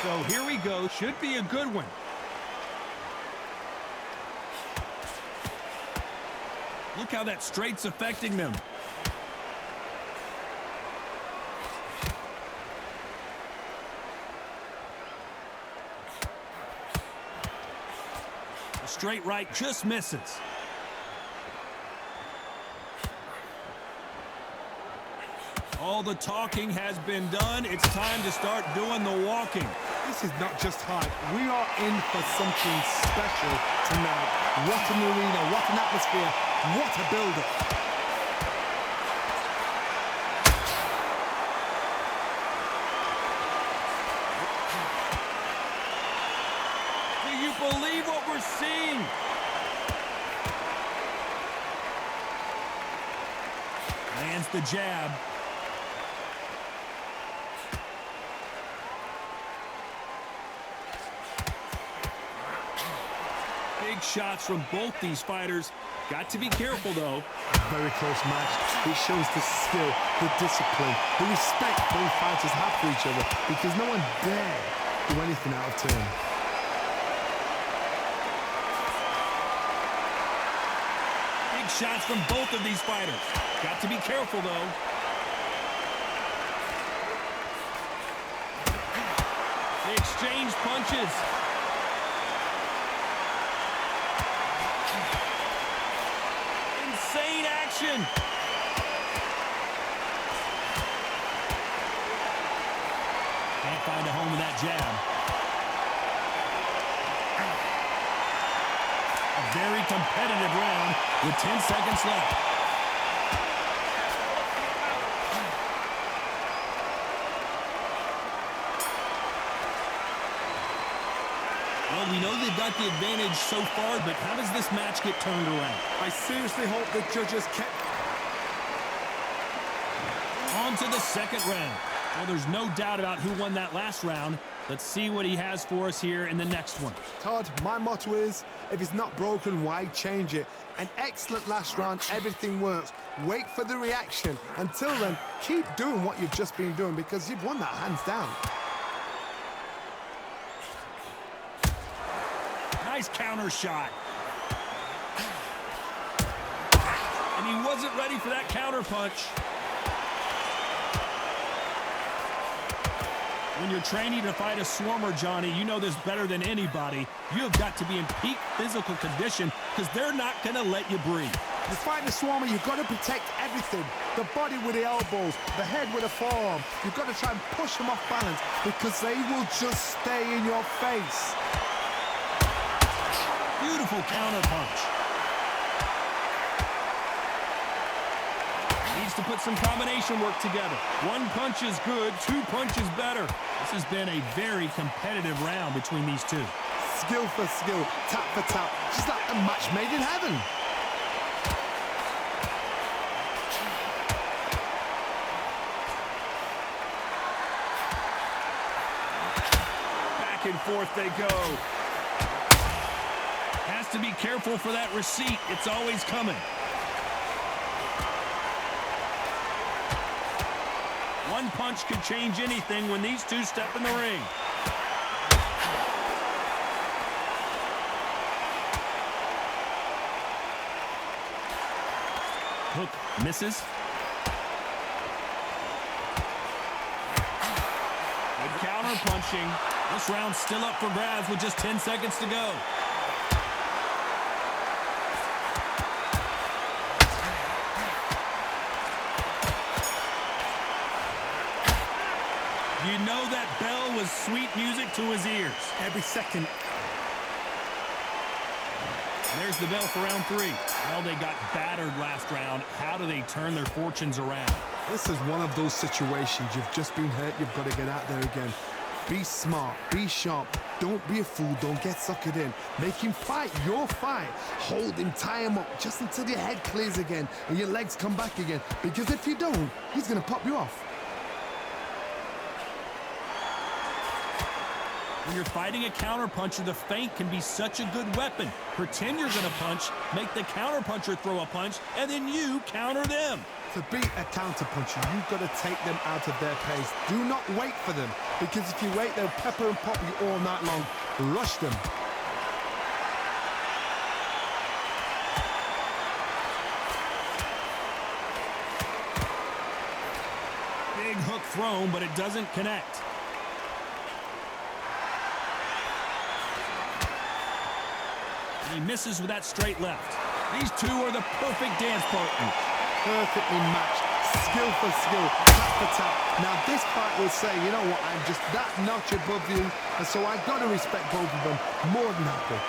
So here we go. Should be a good one. Look how that straight's affecting them. The straight right just misses. All the talking has been done. It's time to start doing the walking. This is not just hype. We are in for something special tonight. What an arena, what an atmosphere, what a build-up. Do you believe what we're seeing? Lands the jab. Big shots from both these fighters. Got to be careful, though. Very close match. It shows the skill, the discipline, the respect both fighters have for each other, because no one dare do anything out of turn. Big shots from both of these fighters. Got to be careful, though. They exchange punches. Insane action. Can't find a home with that jab. A very competitive round with 10 seconds left. Well, we know they've got the advantage so far, but how does this match get turned around? I seriously hope the judges kept... On to the second round. Well, there's no doubt about who won that last round. Let's see what he has for us here in the next one. Todd, my motto is, if it's not broken, why change it? An excellent last round, everything works. Wait for the reaction. Until then, keep doing what you've just been doing, because you've won that hands down. Nice counter shot. And he wasn't ready for that counter punch. When you're training to fight a swarmer, Johnny, you know this better than anybody. You have got to be in peak physical condition because they're not going to let you breathe. To fight the swarmer, you've got to protect everything. The body with the elbows, the head with the forearm. You've got to try and push them off balance because they will just stay in your face. Beautiful counter punch. Needs to put some combination work together. One punch is good, two punches better. This has been a very competitive round between these two. Skill for skill, tap for tap, just like a match made in heaven. Back and forth they go. Has to be careful for that receipt. It's always coming. One punch could change anything when these two step in the ring. Hook misses. Good counter punching. This round's still up for grabs with just 10 seconds to go. You know that bell was sweet music to his ears. Every second. There's the bell for round three. Well, they got battered last round. How do they turn their fortunes around? This is one of those situations. You've just been hurt. You've got to get out there again. Be smart. Be sharp. Don't be a fool. Don't get suckered in. Make him fight your fight. Hold him. Tie him up just until your head clears again and your legs come back again. Because if you don't, he's going to pop you off. When you're fighting a counterpuncher, the feint can be such a good weapon. Pretend you're going to punch, make the counterpuncher throw a punch, and then you counter them. To beat a counterpuncher, you've got to take them out of their pace. Do not wait for them, because if you wait, they'll pepper and pop you all night long. Rush them. Big hook thrown, but it doesn't connect. He misses with that straight left. These two are the perfect dance partners. Perfectly matched, skill for skill, tap for tap. Now this fight will say, you know what, I'm just that notch above you, and so I've got to respect both of them more than happy.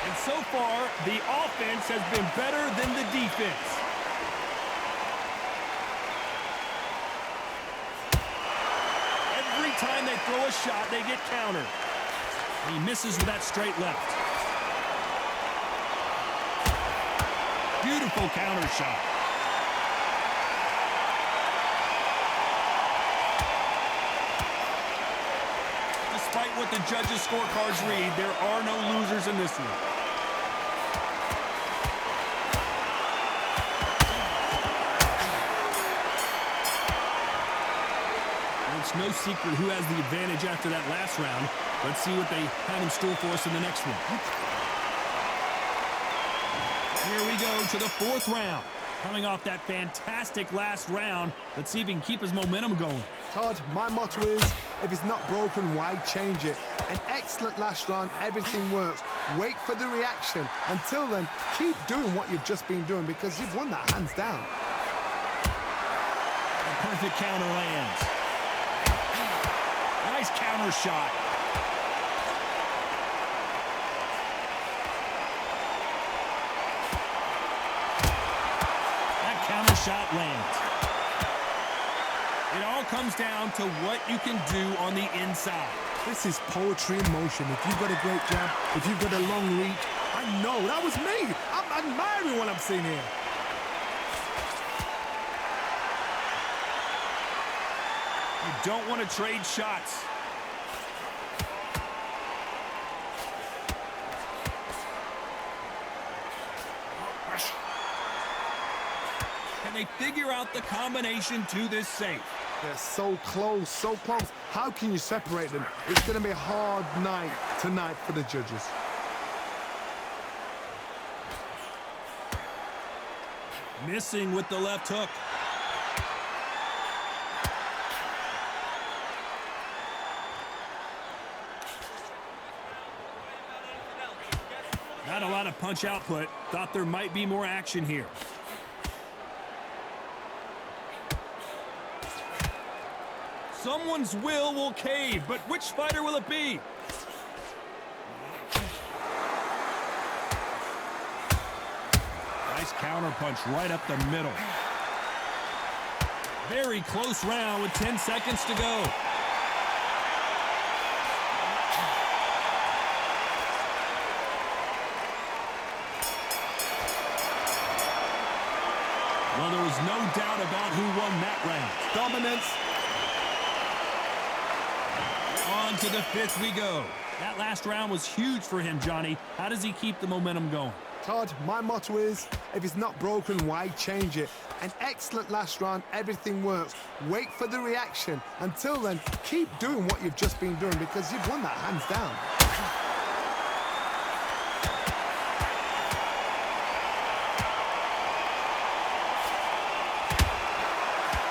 And so far, the offense has been better than the defense. Every time they throw a shot, they get countered. He misses with that straight left. Beautiful counter shot. Despite what the judges' scorecards read, there are no losers in this one. It's no secret who has the advantage after that last round. Let's see what they have in store for us in the next one. Here we go to the fourth round. Coming off that fantastic last round, let's see if he can keep his momentum going. Todd, my motto is, if it's not broken, why change it? An excellent last round, everything works. Wait for the reaction. Until then, keep doing what you've just been doing, because you've won that hands down. A perfect counter lands. Nice counter shot. That counter shot lands. It all comes down to what you can do on the inside. This is poetry in motion. If you've got a great jab, if you've got a long reach, I know, that was me. I'm admiring what I'm seeing here. You don't want to trade shots. Can they figure out the combination to this safe? They're so close, so close. How can you separate them? It's going to be a hard night tonight for the judges. Missing with the left hook. Not a lot of punch output. Thought there might be more action here. Someone's will cave, but which fighter will it be? Nice counter punch right up the middle. Very close round with 10 seconds to go. Well, there was no doubt about who won that round. Dominance. On to the fifth we go. That last round was huge for him, Johnny. How does he keep the momentum going? Todd, my motto is, if it's not broken, why change it? An excellent last round, everything works. Wait for the reaction. Until then, keep doing what you've just been doing, because you've won that hands down.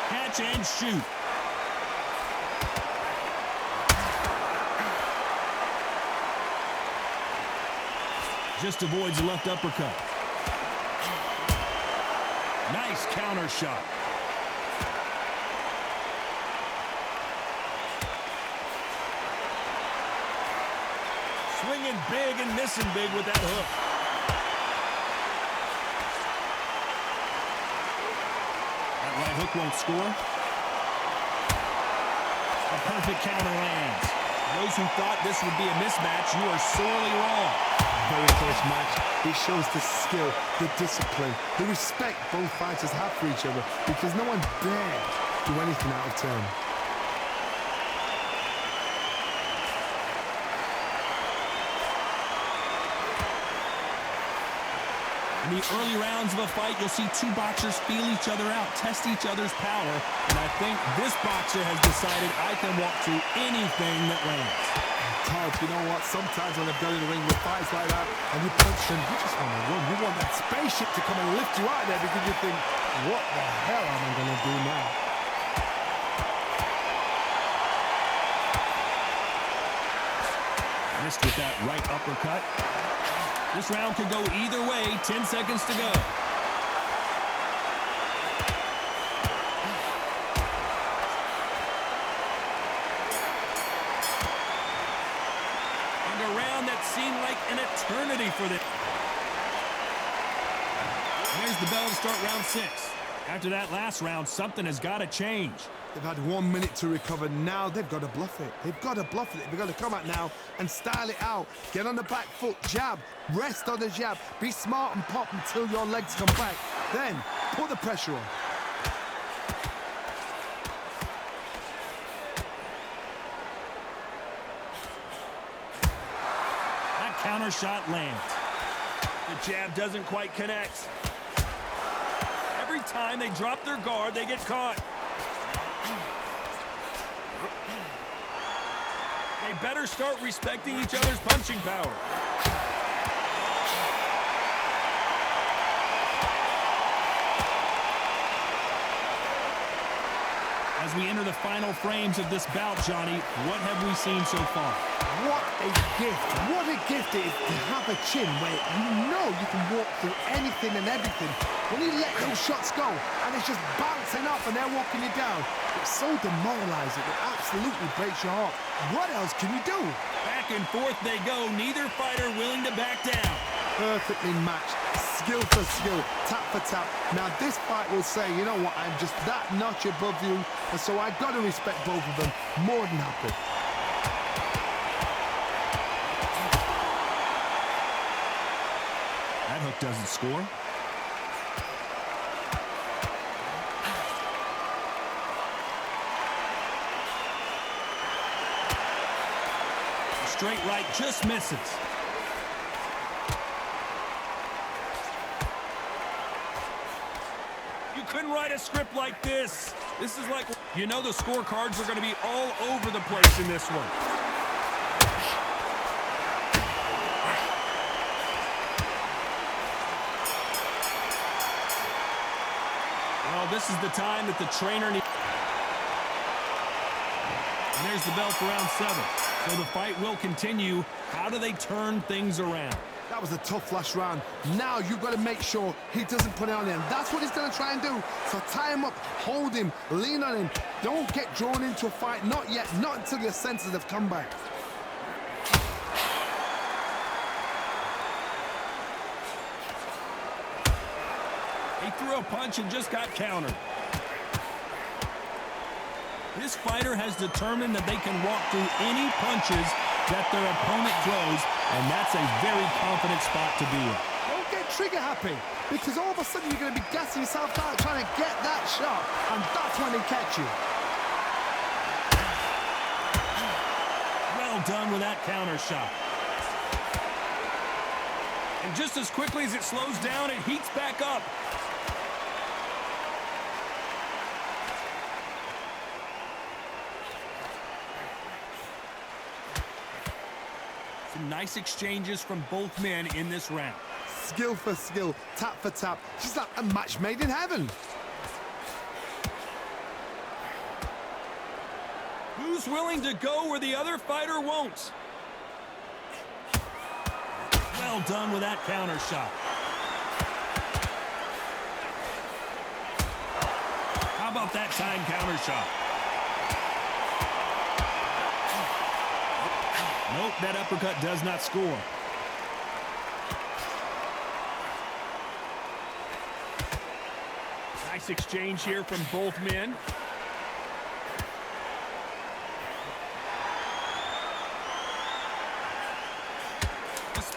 Catch and shoot. Just avoids the left uppercut. Nice counter shot. Swinging big and missing big with that hook. That right hook won't score. A perfect counter lands. Those who thought this would be a mismatch, you are sorely wrong. very close match. It shows the skill, the discipline, the respect both fighters have for each other because no one dare do anything out of turn. In the early rounds of a fight, you'll see two boxers feel each other out, test each other's power, and I think this boxer has decided I can walk through anything that lands. Todd, you know what? Sometimes when I've gone in the ring with fights like that and you punch them, you just want to run. You want that spaceship to come and lift you out there because you think, what the hell am I going to do now? Missed with that right uppercut. This round could go either way. 10 seconds to go. And a round that seemed like an eternity for them. There's the bell to start round 6. After that last round, something has got to change. They've had 1 minute to recover. Now they've got to bluff it. They've got to bluff it. They've got to come out now and style it out. Get on the back foot, jab, rest on the jab. Be smart and pop until your legs come back. Then put the pressure on. That counter shot lands. The jab doesn't quite connect. Every time they drop their guard, they get caught. They better start respecting each other's punching power. As we enter the final frames of this bout, Johnny, what have we seen so far? What a gift. What a gift it is to have a chin where you know you can walk through anything and everything. When you let those shots go and it's just bouncing off and they're walking you down, it's so demoralizing. It absolutely breaks your heart. What else can you do? Back and forth they go. Neither fighter willing to back down. Perfectly matched. Skill for skill, tap for tap. Now this fight will say, you know what, I'm just that notch above you, and so I've got to respect both of them more than happy. That hook doesn't score. Straight right just misses. You couldn't write a script like this. This is like, you know, the scorecards are going to be all over the place in this one. Well, this is the time that the trainer needs. And there's the bell for round 7. So the fight will continue. How do they turn things around? That was a tough last round. Now you've got to make sure he doesn't put it on him. That's what he's going to try and do. So tie him up, hold him, lean on him. Don't get drawn into a fight. Not yet. Not until your senses have come back. He threw a punch and just got countered. This fighter has determined that they can walk through any punches that their opponent throws, and that's a very confident spot to be in. Don't get trigger happy, because all of a sudden you're going to be gassing yourself out trying to get that shot, and that's when they catch you. Well done with that counter shot. And just as quickly as it slows down, it heats back up. Some nice exchanges from both men in this round. Skill for skill, tap for tap. Just like a match made in heaven. Who's willing to go where the other fighter won't? Well done with that counter shot. How about that time counter shot? Nope, that uppercut does not score. Nice exchange here from both men.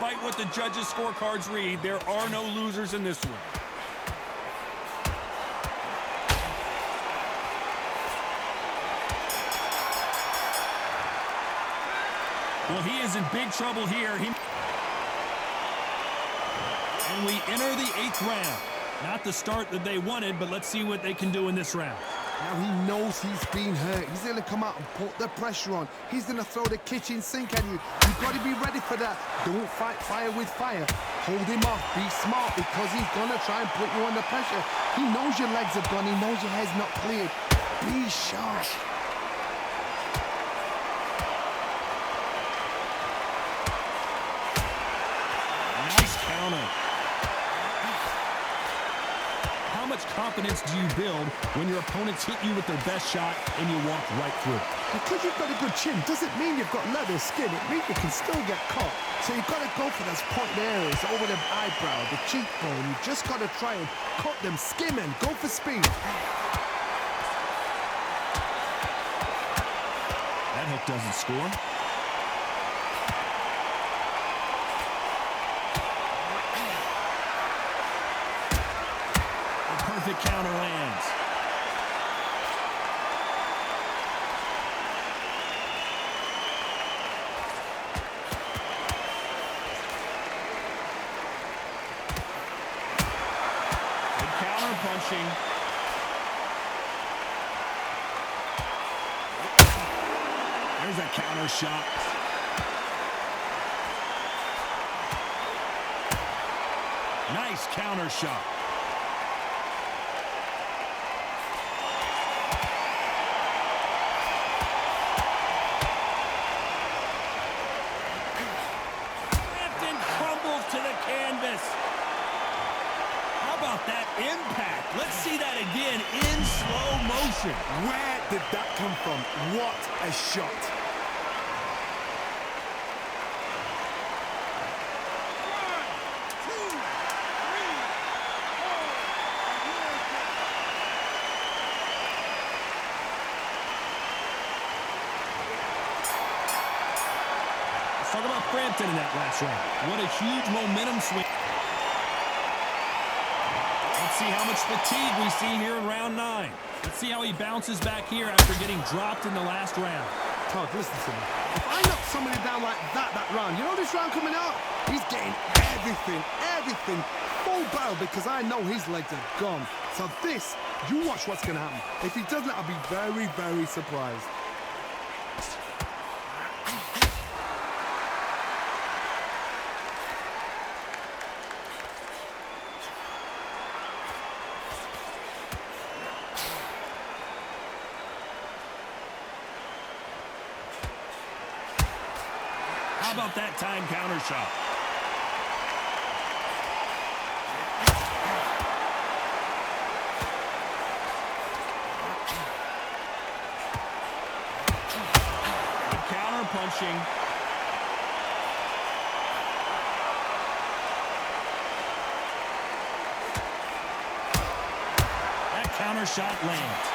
Despite what the judges' scorecards read, there are no losers in this one. Well, he is in big trouble here. And we enter the 8th round. Not the start that they wanted, but let's see what they can do in this round. Now he knows he's been hurt. He's going to come out and put the pressure on. He's going to throw the kitchen sink at you. You've got to be ready for that. Don't fight fire with fire. Hold him off. Be smart because he's going to try and put you under pressure. He knows your legs are gone. He knows your head's not cleared. Be sharp. Nice counter. How much confidence do you build when your opponents hit you with their best shot and you walk right through it? Because you've got a good chin doesn't mean you've got leather skin. It means you can still get caught. So you've got to go for those point areas over the eyebrow, the cheekbone. You've just got to try and cut them, skim and go for speed. That hook doesn't score. Perfect counter lands. Good counter punching. There's a counter shot. Nice counter shot. To the canvas. How about that impact? Let's see that again in slow motion. Where did that come from? What a shot. Talk about Frampton in that last round. What a huge momentum swing. Let's see how much fatigue we see here in round 9. Let's see how he bounces back here after getting dropped in the last round. Todd, listen to me. If I knock somebody down like that round, you know this round coming out? He's getting everything, full barrel because I know his legs are gone. So this, you watch what's going to happen. If he doesn't, I'll be very, very surprised. How about that time counter shot? Good counter punching. That counter shot lands.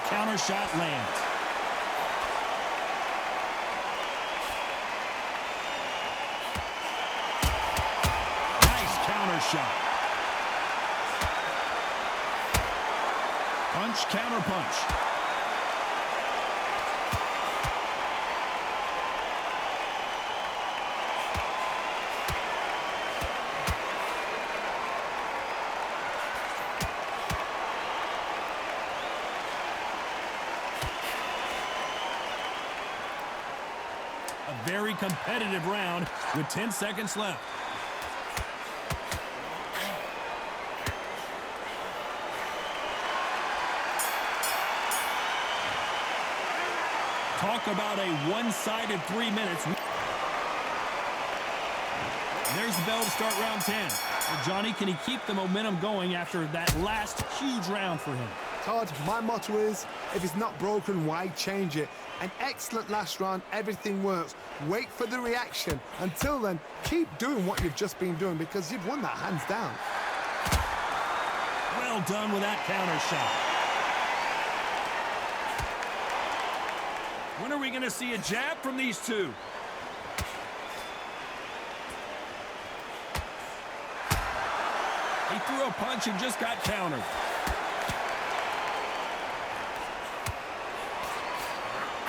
Counter shot lands. Nice counter shot. Punch, counter punch. A very competitive round with 10 seconds left. Talk about a one-sided 3 minutes. There's the bell to start round 10. Well, Johnny, can he keep the momentum going after that last huge round for him? Todd, my motto is, if it's not broken, why change it? An excellent last round, everything works. Wait for the reaction. Until then, keep doing what you've just been doing because you've won that hands down. Well done with that counter shot. When are we going to see a jab from these two? He threw a punch and just got countered.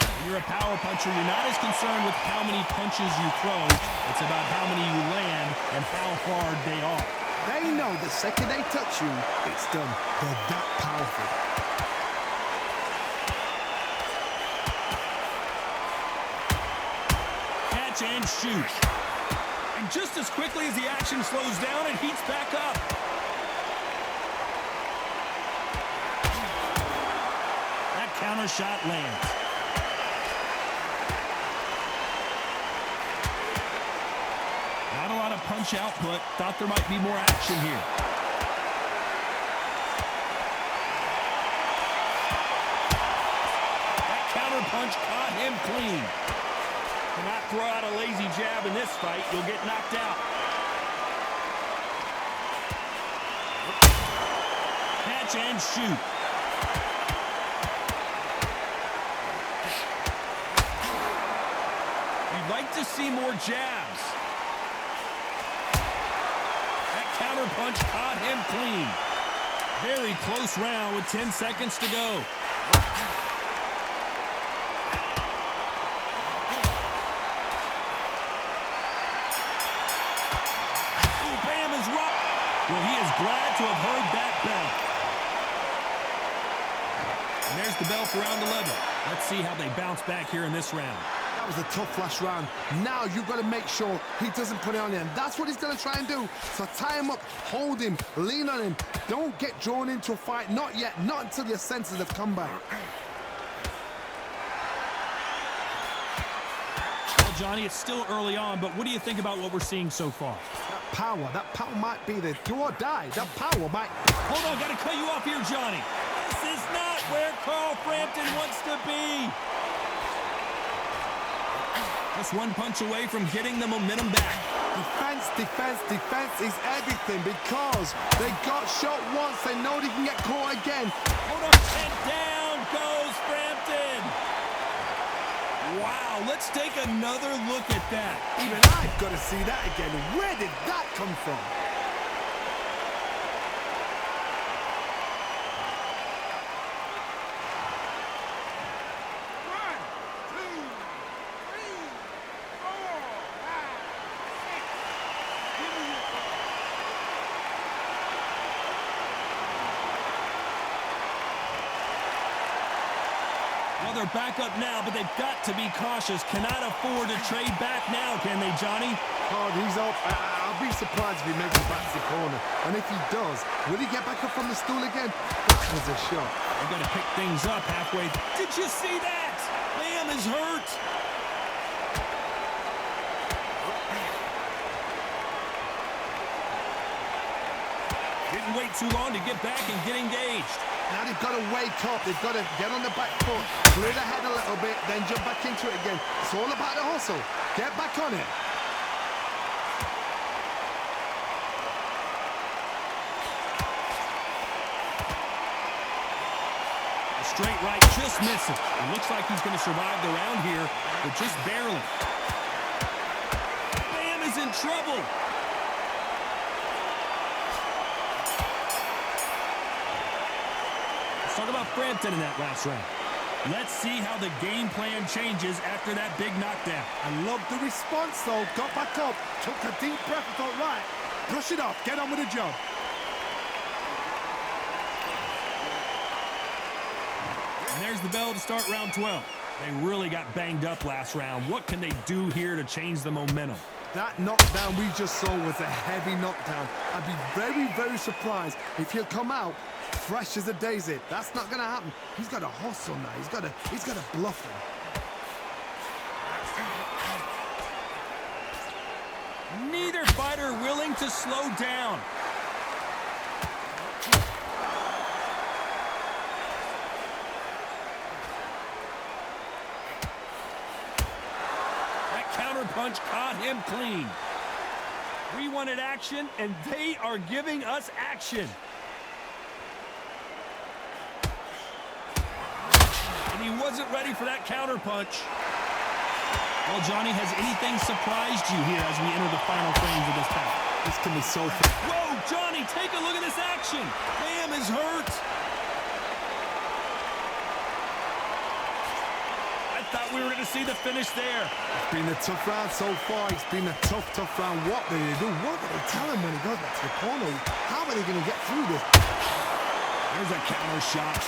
When you're a power puncher, you're not as concerned with how many punches you throw. It's about how many you land and how hard they are. They know the second they touch you, it's done. They're that powerful. Catch and shoot. And just as quickly as the action slows down, it heats back up. That counter shot lands. Not a lot of punch output. Thought there might be more action here. That counter punch caught him clean. Cannot throw out a lazy jab in this fight. You'll get knocked out. Catch and shoot. You'd like to see more jabs. That counter punch caught him clean. Very close round with 10 seconds to go. Well, he is glad to have heard that bell. And there's the bell for round 11. Let's see how they bounce back here in this round. That was a tough last round. Now you've got to make sure he doesn't put it on you. And that's what he's going to try and do. So tie him up, hold him, lean on him. Don't get drawn into a fight. Not yet. Not until your senses have come back. Well, Johnny, it's still early on, but what do you think about what we're seeing so far? That power might be the do or die. That power might... Hold on, got to cut you off here, Johnny. This is not where Carl Frampton wants to be. Just one punch away from getting the momentum back. Defense is everything because they got shot once. They know they can get caught again. Hold on, and down goes Frampton. Wow, let's take another look at that. Even I've got to see that again. Where did that come from? Well, they're back up now, but they've got to be cautious. Cannot afford to trade back now, can they, Johnny? Oh, he's up. I'll be surprised if he makes it back to the corner. And if he does, will he get back up from the stool again? That was a shot. They're going to pick things up halfway. Did you see that? Bam is hurt. Didn't wait too long to get back and get engaged. Now they've got to wake up. They've got to get on the back foot, clear the head a little bit, then jump back into it again. It's all about the hustle. Get back on it. A straight right just misses. It looks like he's going to survive the round here, but just barely. Bam is in trouble. Let's talk about Frampton in that last round. Let's see how the game plan changes after that big knockdown. I love the response, though. Got back up, took a deep breath and thought, right, brush it off, get on with the job. And there's the bell to start round 12. They really got banged up last round. What can they do here to change the momentum? That knockdown we just saw was a heavy knockdown. I'd be very, very surprised if he'll come out fresh as a daisy. That's not going to happen. He's got to hustle now. He's got to bluff him. Neither fighter willing to slow down. That counter punch caught him clean. We wanted action, and they are giving us action. wasn't ready for that counter punch. Well, Johnny, has anything surprised you here as we enter the final frames of this bout? This can be so fun. Whoa, Johnny, take a look at this action. Bam is hurt. I thought we were going to see the finish there. It's been a tough round so far. It's been a tough round. What do they do? What do they tell him when he goes back to the corner? How are they going to get through this? There's a counter shot.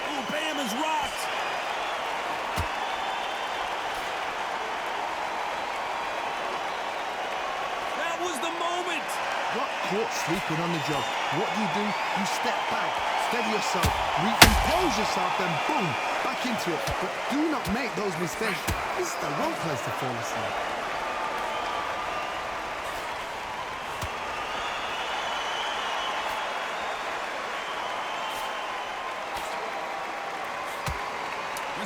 Oh, Bam is rocked. That was the moment. Got caught sleeping on the job. What do? You step back, steady yourself, recompose yourself, then boom, back into it. But do not make those mistakes. This is the wrong place to fall asleep.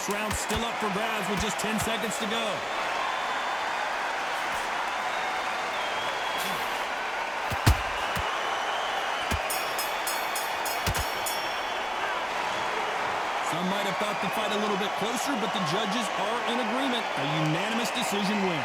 This round's still up for grabs with just 10 seconds to go. Some might have thought the fight a little bit closer, but the judges are in agreement. A unanimous decision win.